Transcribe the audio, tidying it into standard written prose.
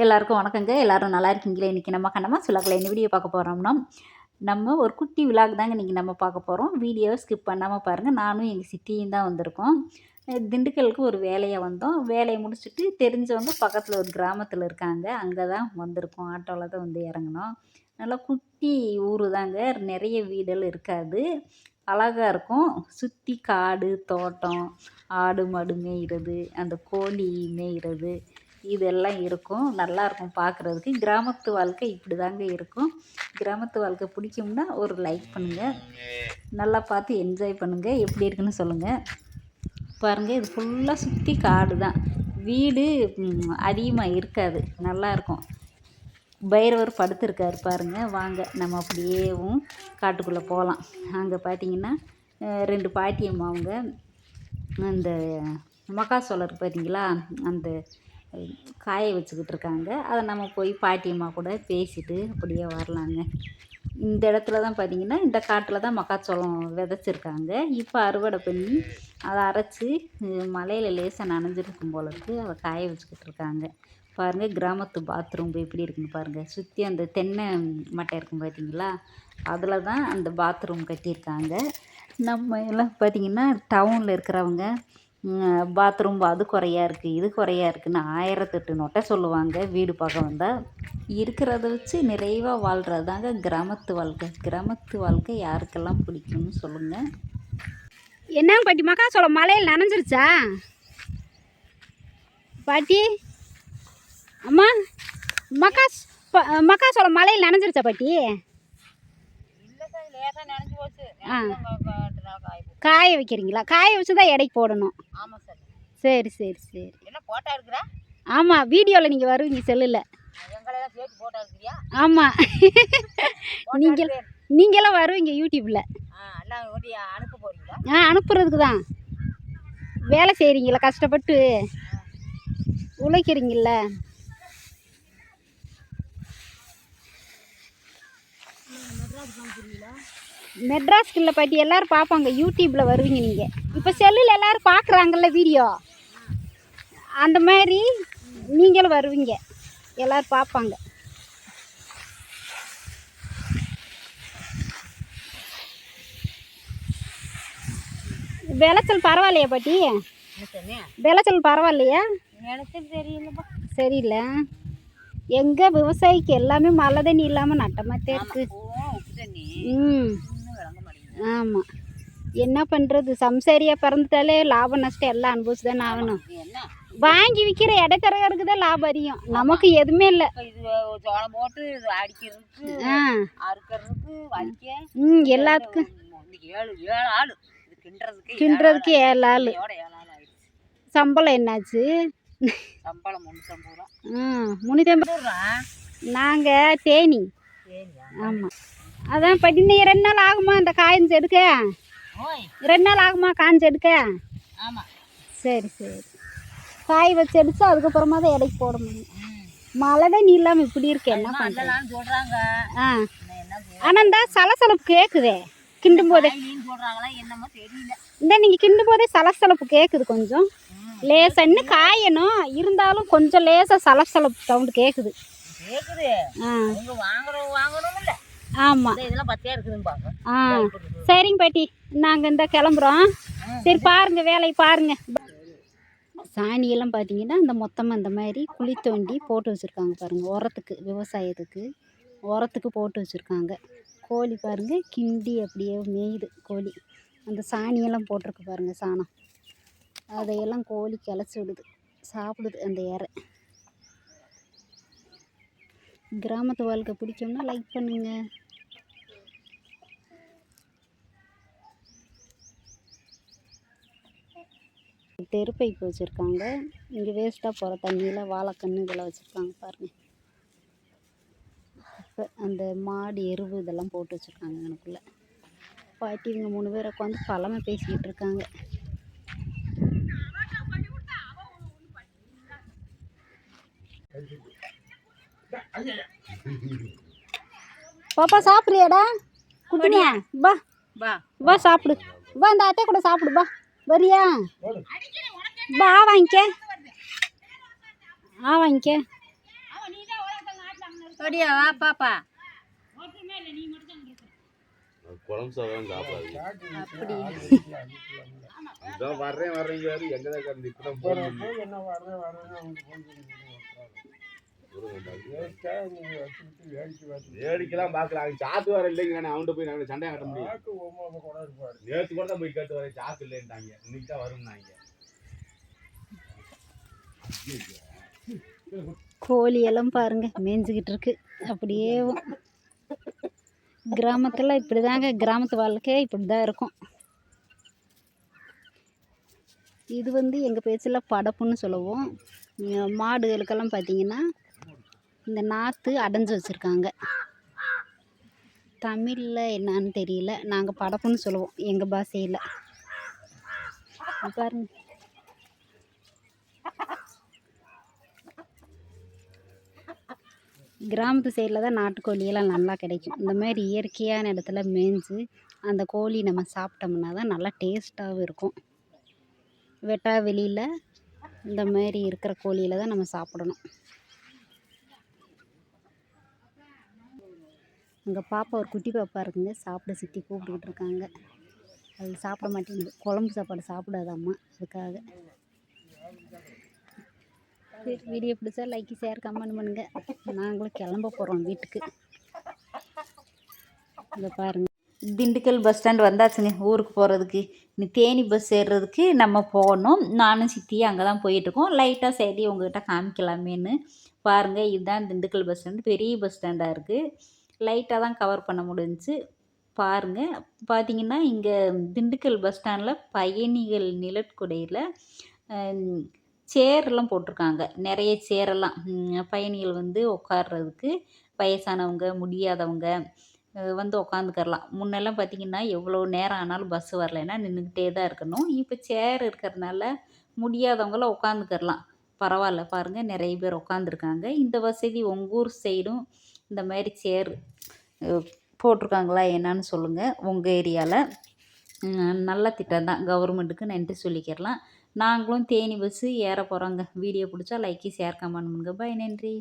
எல்லாருக்கும் வணக்கங்க. எல்லாரும் நல்லா இருக்கீங்களா? இன்றைக்கி நம்ம கண்ணம்மா சுலாக்கில் என்ன வீடியோ பார்க்க போகிறோம்னா, நம்ம ஒரு குட்டி விலாக் தாங்க இன்றைக்கி நம்ம பார்க்க போகிறோம். வீடியோவை ஸ்கிப் பண்ணாமல் பாருங்கள். நானும் எங்கள் சித்தியும் தான் வந்திருக்கோம். திண்டுக்கலுக்கு ஒரு வேலையாக வந்தோம். வேலையை முடிச்சுட்டு தெரிஞ்சவங்க பக்கத்தில் ஒரு கிராமத்தில் இருக்காங்க. அங்கே தான் வந்திருக்கோம். ஆட்டோவில் தான் வந்து இறங்கினோம். நல்லா குட்டி ஊர் தாங்க. நிறைய வீடெல்லாம் இருக்காது. அழகாக இருக்கும். சுற்றி காடு, தோட்டம், ஆடு மாடு மேய்கிறது, அந்த கோழி மேய்கிறது, இதெல்லாம் இருக்கும். நல்லாயிருக்கும் பார்க்குறதுக்கு. கிராமத்து வாழ்க்கை இப்படி தாங்க இருக்கும். கிராமத்து வாழ்க்கை பிடிக்கும்னா ஒரு லைக் பண்ணுங்கள். நல்லா பார்த்து என்ஜாய் பண்ணுங்கள். எப்படி இருக்குன்னு சொல்லுங்கள். பாருங்கள், இது ஃபுல்லாக சுற்றி காடு தான். வீடு அதிகமாக இருக்காது. நல்லாயிருக்கும். பைரவர் படுத்திருக்காரு பாருங்கள். வாங்க நம்ம அப்படியேவும் காட்டுக்குள்ளே போகலாம். அங்கே பார்த்தீங்கன்னா 2 பாட்டியம்மா அவங்க அந்த மக்காசோளம் பார்த்தீங்களா, அந்த காய வச்சுக்கிட்டு இருக்காங்க. அதை நம்ம போய் பாட்டியம்மா கூட பேசிட்டு அப்படியே வரலாங்க. இந்த இடத்துல தான் பார்த்தீங்கன்னா, இந்த காட்டில் தான் மக்காச்சோளம் விதைச்சிருக்காங்க. இப்போ அறுவடை பண்ணி அதை அரைச்சி மழையில் லேசாக நனைஞ்சிருக்கும் போல இருக்குது. அதை காய வச்சுக்கிட்டு இருக்காங்க. பாருங்கள், கிராமத்து பாத்ரூம் எப்படி இருக்குன்னு பாருங்கள். சுற்றி அந்த தென்னை மட்டை இருக்கும் பார்த்தீங்களா, அதில் தான் அந்த பாத்ரூம் கட்டியிருக்காங்க. நம்ம எல்லாம் பார்த்திங்கன்னா டவுனில் இருக்கிறவங்க பாத்ரூம் அது குறையா இருக்குது, இது குறையா இருக்குதுன்னு 1008 நொட்டை சொல்லுவாங்க. வீடு பார்க்க வந்தால் இருக்கிறத வச்சு நிறைவாக வாழ்கிறது தாங்க கிராமத்து வாழ்க்கை. கிராமத்து வாழ்க்கை யாருக்கெல்லாம் பிடிக்கும்னு சொல்லுங்கள். என்னங்க பாட்டி, மக்காச்சோளம் மழையில் நனைஞ்சிருச்சா பாட்டி? அம்மா, மக்காச்சோளம் மழையில் நனைஞ்சிருச்சா பாட்டி? காய வைக்கிறீங்களா? காய வச்சு தான் எடைக்கு போடணும். சரி சரி சரி. ஆமாம், வீடியோவில் நீங்கள் வருவீங்க செல்லில். ஆமாம், நீங்களாம் வருவீங்க யூடியூப்பில். அனுப்புறதுக்கு தான். வேலை செய்கிறீங்களா, கஷ்டப்பட்டு உழைக்கிறீங்கள. மெட்ராஸ்க்கு இல்லை பாட்டி, எல்லோரும் பார்ப்பாங்க. யூடியூப்பில் வருவீங்க நீங்கள். இப்போ செல்லில் எல்லோரும் பார்க்குறாங்கல்ல வீடியோ, அந்த மாதிரி நீங்களும் வருவீங்க, எல்லோரும் பார்ப்பாங்க. விளைச்சல் பரவாயில்லையா பாட்டி? விளைச்சல் பரவாயில்லையா? சரியில்லை. எங்கள் விவசாயிக்கு எல்லாமே மழை தண்ணி இல்லாமல் நட்டமாத்தே இருக்குது. ஆமாம், என்ன பண்ணுறது? சம்சாரியாக பிறந்துட்டாலே லாபம் நஷ்டம் எல்லாம் அனுபவிச்சு தானே ஆகணும். வாங்கி விற்கிற இடைத்தரகருக்கு தான் லாபம் அதிகம், நமக்கு எதுவுமே இல்லை. எல்லாத்துக்கும் கிண்டுறதுக்கு 7 ஆள். சம்பளம் என்னாச்சு? 350. நாங்கள் தேனி. ஆமாம், அதான் படி. நீ 2 நாள் ஆகுமா இந்த காய்ஞ்சி எடுக்க? 2 நாள் ஆகுமா காய்ஞ்சி எடுக்க? சரி சரி. காய் வச்சு எடுத்து அதுக்கப்புறமா தான் எடைக்கு போட முடியும். மழை தான் நீ இல்லாமல் இப்படி இருக்கு, என்ன பண்ணுறாங்க? ஆனால் இந்த சலசலப்பு கேட்குதே கிண்டும் போதே. இந்த நீங்கள் கிண்டும் போதே சலசலப்பு கேட்குது கொஞ்சம் லேசாக. இன்னும் காயணும், இருந்தாலும் கொஞ்சம் லேசாக சலசலப்பு சவுண்டு கேட்குது. ஆமாம். சரிங்க பாட்டி, நாங்கள் இந்த கிளம்புறோம். சரி பாருங்க, வேலையை பாருங்க. சாணியெல்லாம் பார்த்தீங்கன்னா இந்த மொத்தமாக இந்த மாதிரி குழி தோண்டி போட்டு வச்சுருக்காங்க பாருங்கள். உரத்துக்கு, விவசாயத்துக்கு உரத்துக்கு போட்டு வச்சுருக்காங்க. கோழி பாருங்கள், கிண்டி அப்படியே மேயுது கோழி. அந்த சாணியெல்லாம் போட்டிருக்கு பாருங்கள், சாணம். அதையெல்லாம் கோழி கிளச்சி விடுது, சாப்பிடுது அந்த இறை. கிராமத்து வாழ்க்கை பிடிக்கும்னா லைக் பண்ணுங்க. தெருப்பைப்பு வச்சுருக்காங்க. இங்கே வேஸ்ட்டாக போகிற தண்ணியில் வாழைக்கன்று இதெல்லாம் வச்சுருக்காங்க பாருங்கள். இப்போ அந்த மாடு எருவு இதெல்லாம் போட்டு வச்சுருக்காங்க எனக்குள்ளே. பாட்டி இவங்க 3 பேர் உட்காந்து பழமை பேசிக்கிட்டு இருக்காங்க. பாப்பா சாப்பிட்றியாடா? குட்டினியா பா வா சாப்பிடு. வா இந்த அத்தை கூட சாப்பிடு. பா வரியா? பா வாங்கிக்க. வாங்கிக்க. அப்படியா வா பாப்பா குழம்பு சாதம் சாப்பிடாது. அப்படி இதான் வர்றேங்க எங்கதான் கிடந்து இப்பதான் போன் வேடிக்கைலாம் பார்க்கல. அவன் சாத்து வர இல்லைங்க. நான் அவன்கிட்ட போய் நாங்கள் சண்டை காட்ட முடியும். நேற்று கூட தான் போய் கேட்டு வரேன், சாத்து இல்லைன்ட்டாங்க. இன்னைக்கு தான் வரும்னாங்க. கோழியெல்லாம் பாருங்க மேய்ஞ்சிக்கிட்டு இருக்கு. அப்படியே கிராமத்தில் இப்படி தாங்க, கிராமத்து வாழ்க்கை இப்படி தான் இருக்கும். இது வந்து எங்கள் பேச்சில் படப்புன்னு சொல்லுவோம். மாடுகளுக்கெல்லாம் பார்த்தீங்கன்னா இந்த நாற்று அடைஞ்சி வச்சுருக்காங்க. தமிழில் என்னான்னு தெரியல, நாங்கள் படப்புன்னு சொல்லுவோம் எங்கள் பாஷையில். பாருங்க கிராமத்து சைடில் தான் நாட்டுக்கோழியெல்லாம் நல்லா கிடைக்கும். இந்த மாதிரி இயற்கையான இடத்துல மேய்ஞ்சி அந்த கோழி நம்ம சாப்பிட்டோம்னா தான் நல்லா டேஸ்ட்டாகவும் இருக்கும். வெட்டா வெளியில் இந்த மாதிரி இருக்கிற கோழியில் தான் நம்ம சாப்பிடணும். எங்கள் பாப்பா ஒரு குட்டி பாப்பா இருக்குங்க, சாப்பிட சித்தி கூப்பிட்டுக்கிட்டு இருக்காங்க. அது சாப்பிட மாட்டேங்குது, குழம்பு சாப்பாடு சாப்பிடாதாம்மா, அதுக்காக. சரி, வீடியோ பிடிச்சா லைக் ஷேர் கமெண்ட் பண்ணுங்கள். நாங்களும் கிளம்ப போகிறோம் வீட்டுக்கு. இதை பாருங்கள், திண்டுக்கல் பஸ் ஸ்டாண்ட் வந்தாச்சுங்க ஊருக்கு போகிறதுக்கு. நீ தேனி பஸ் ஏறுறதுக்கு நம்ம போகணும். நானும் சித்தியும் அங்கே தான் போயிட்டுருக்கோம். லைட்டாக சரி உங்கள்கிட்ட காமிக்கலாமேன்னு பாருங்கள். இதுதான் திண்டுக்கல் பஸ் ஸ்டாண்டு, பெரிய பஸ் ஸ்டாண்டாக இருக்குது. லைட்டாக தான் கவர் பண்ண முடிஞ்சிச்சு. பாருங்கள், பார்த்தீங்கன்னா இங்கே திண்டுக்கல் பஸ் ஸ்டாண்டில் பயணிகள் நிழற்குடையில் சேர்லாம் போட்டிருக்காங்க. நிறைய சேரெல்லாம் பயணிகள் வந்து உட்கார்றதுக்கு, வயசானவங்க முடியாதவங்க வந்து உட்காந்துக்கரலாம். முன்னெல்லாம் பார்த்திங்கன்னா எவ்வளோ நேரம் ஆனாலும் பஸ்ஸு வரலைன்னா நின்றுக்கிட்டே தான் இருக்கணும். இப்போ சேர் இருக்கிறதுனால முடியாதவங்களாம் உட்காந்துக்கரலாம். பரவாயில்ல பாருங்கள், நிறைய பேர் உட்காந்துருக்காங்க. இந்த வசதி உங்கள் ஊர் சைடும் இந்த மாதிரி சேர் போட்டிருக்காங்களா என்னான்னு சொல்லுங்கள் உங்கள் ஏரியாவில். நல்ல திட்டம் தான், கவர்மெண்ட்டுக்கு நன்றி சொல்லிக்கிறலாம். நாங்களும் தேனி பஸ்ஸு ஏற போகிறோங்க. வீடியோ பிடிச்சா லைக்கு ஷேர் கமெண்ட் பண்ணுங்க. பாய், நன்றி.